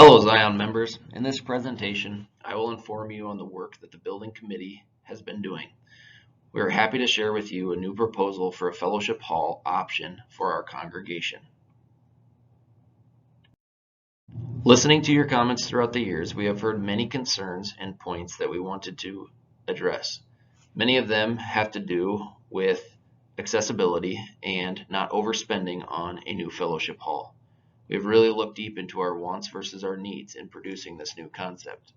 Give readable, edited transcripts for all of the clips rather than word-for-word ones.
Hello Zion members. In this presentation, I will inform you on the work that the building committee has been doing. We are happy to share with you a new proposal for a fellowship hall option for our congregation. Listening to your comments throughout the years, we have heard many concerns and points that we wanted to address. Many of them have to do with accessibility and not overspending on a new fellowship hall. We've really looked deep into our wants versus our needs in producing this new concept.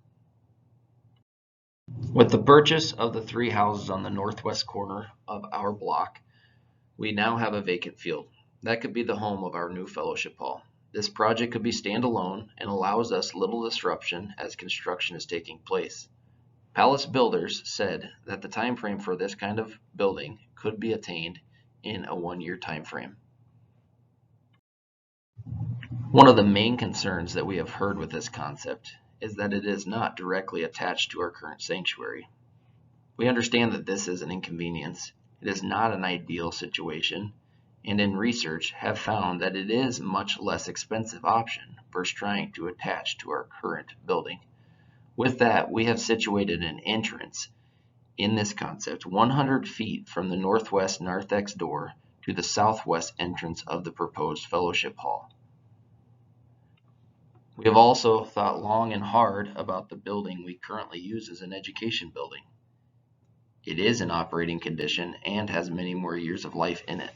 With the purchase of the 3 houses on the northwest corner of our block, we now have a vacant field. That could be the home of our new fellowship hall. This project could be standalone and allows us little disruption as construction is taking place. Palace Builders said that the time frame for this kind of building could be attained in a 1-year time frame. One of the main concerns that we have heard with this concept is that it is not directly attached to our current sanctuary. We understand that this is an inconvenience. It is not an ideal situation, and in research have found that it is a much less expensive option versus trying to attach to our current building. With that, we have situated an entrance in this concept 100 feet from the northwest narthex door to the southwest entrance of the proposed fellowship hall. We have also thought long and hard about the building we currently use as an education building. It is in operating condition and has many more years of life in it.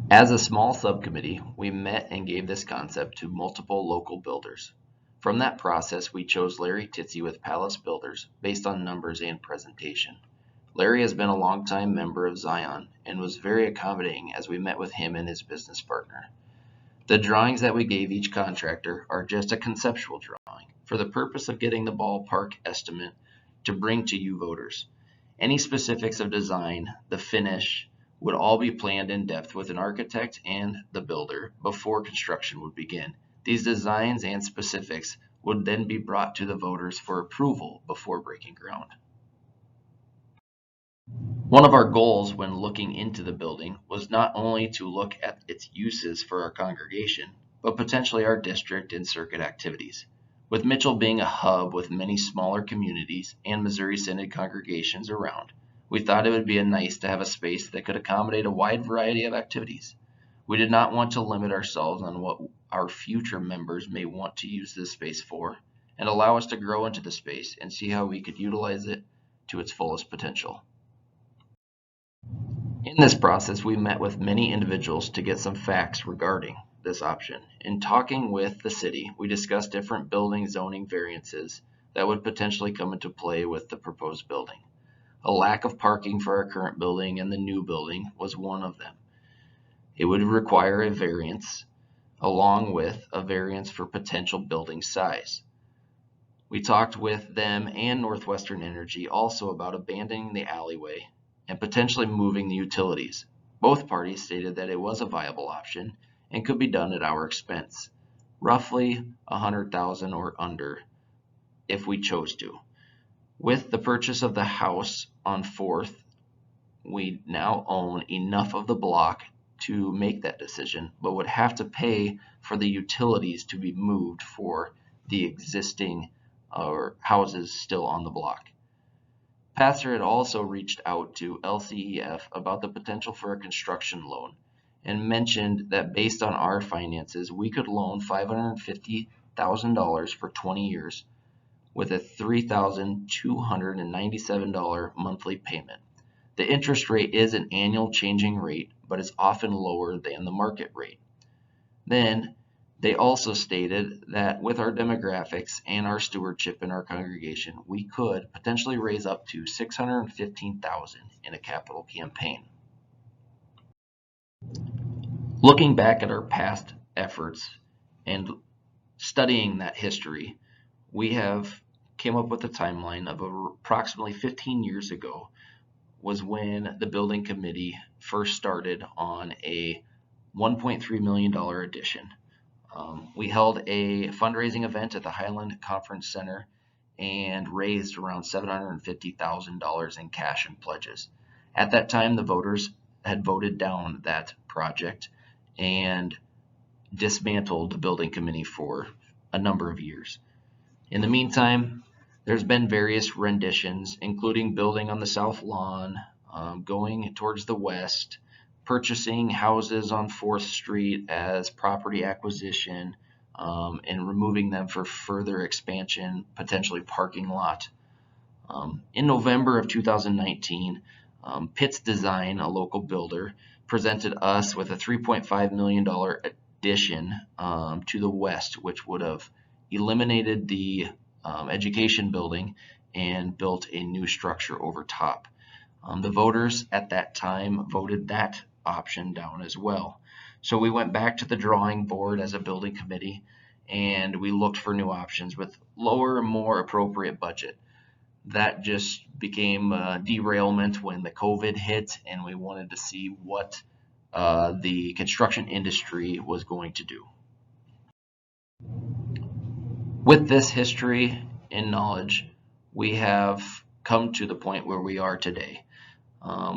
As a small subcommittee, we met and gave this concept to multiple local builders. From that process, we chose Larry Titze with Palace Builders based on numbers and presentation. Larry has been a longtime member of Zion and was very accommodating as we met with him and his business partner. The drawings that we gave each contractor are just a conceptual drawing for the purpose of getting the ballpark estimate to bring to you voters. Any specifics of design, the finish, would all be planned in depth with an architect and the builder before construction would begin. These designs and specifics would then be brought to the voters for approval before breaking ground. One of our goals when looking into the building was not only to look at its uses for our congregation, but potentially our district and circuit activities. With Mitchell being a hub with many smaller communities and Missouri Synod congregations around, we thought it would be nice to have a space that could accommodate a wide variety of activities. We did not want to limit ourselves on what our future members may want to use this space for, and allow us to grow into the space and see how we could utilize it to its fullest potential. In this process, we met with many individuals to get some facts regarding this option. In talking with the city, we discussed different building zoning variances that would potentially come into play with the proposed building. A lack of parking for our current building and the new building was one of them. It would require a variance along with a variance for potential building size. We talked with them and Northwestern Energy also about abandoning the alleyway and potentially moving the utilities. Both parties stated that it was a viable option and could be done at our expense, roughly $100,000 or under if we chose to. With the purchase of the house on 4th, we now own enough of the block to make that decision, but would have to pay for the utilities to be moved for the existing houses still on the block. Pastor had also reached out to LCEF about the potential for a construction loan and mentioned that based on our finances, we could loan $550,000 for 20 years with a $3,297 monthly payment. The interest rate is an annual changing rate, but is often lower than the market rate. Then they also stated that with our demographics and our stewardship in our congregation, we could potentially raise up to $615,000 in a capital campaign. Looking back at our past efforts and studying that history, we have came up with a timeline of approximately 15 years ago was when the building committee first started on a $1.3 million addition. We held a fundraising event at the Highland Conference Center and raised around $750,000 in cash and pledges. At that time, the voters had voted down that project, and dismantled the building committee for a number of years. In the meantime, there's been various renditions, including building on the south lawn, going towards the west, purchasing houses on 4th Street as property acquisition, and removing them for further expansion, potentially parking lot. In November of 2019, Pitts Design, a local builder, presented us with a $3.5 million addition to the west, which would have eliminated the education building and built a new structure over top. The voters at that time voted that option down as well. So we went back to the drawing board as a building committee, and we looked for new options with lower, more appropriate budget. That just became a derailment when the COVID hit, and we wanted to see what the construction industry was going to do. With this history and knowledge, we have come to the point where we are today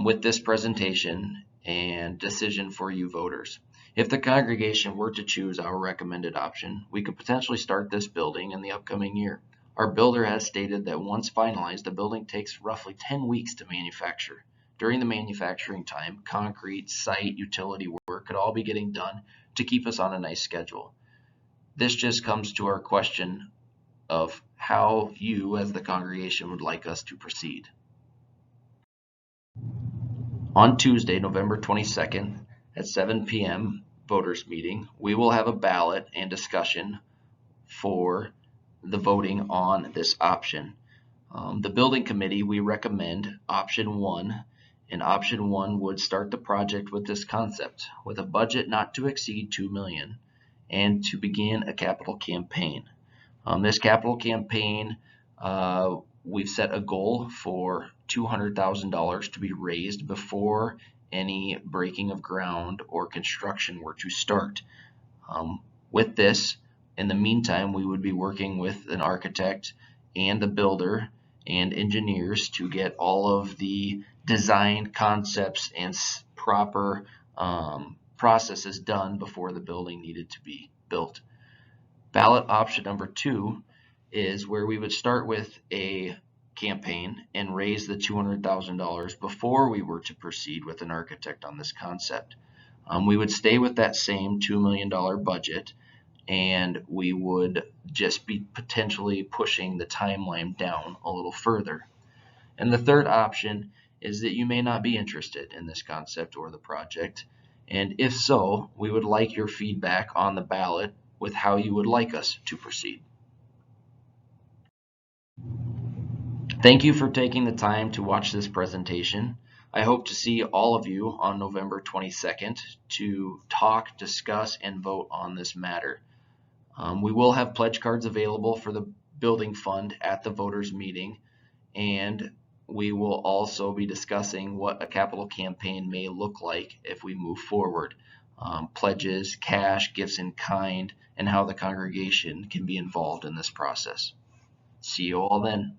with this presentation and decision for you voters. If the congregation were to choose our recommended option, we could potentially start this building in the upcoming year. Our builder has stated that once finalized, the building takes roughly 10 weeks to manufacture. During the manufacturing time, concrete, site, utility work could all be getting done to keep us on a nice schedule. This just comes to our question of how you as the congregation would like us to proceed. On Tuesday, November 22nd at 7 p.m. voters meeting, we will have a ballot and discussion for the voting on this option. The building committee, we recommend option 1, and option 1 would start the project with this concept, with a budget not to exceed $2 million, and to begin a capital campaign. This capital campaign, we've set a goal for $200,000 to be raised before any breaking of ground or construction were to start. With this, in the meantime, we would be working with an architect and the builder and engineers to get all of the design concepts and proper processes done before the building needed to be built. Ballot option number 2 is where we would start with a campaign and raise the $200,000 before we were to proceed with an architect on this concept. We would stay with that same $2 million budget, and we would just be potentially pushing the timeline down a little further. And the third option is that you may not be interested in this concept or the project, and if so, we would like your feedback on the ballot with how you would like us to proceed. Thank you for taking the time to watch this presentation. I hope to see all of you on November 22nd to talk, discuss, and vote on this matter. We will have pledge cards available for the building fund at the voters meeting, and we will also be discussing what a capital campaign may look like if we move forward. Pledges, cash, gifts in kind, and how the congregation can be involved in this process. See you all then.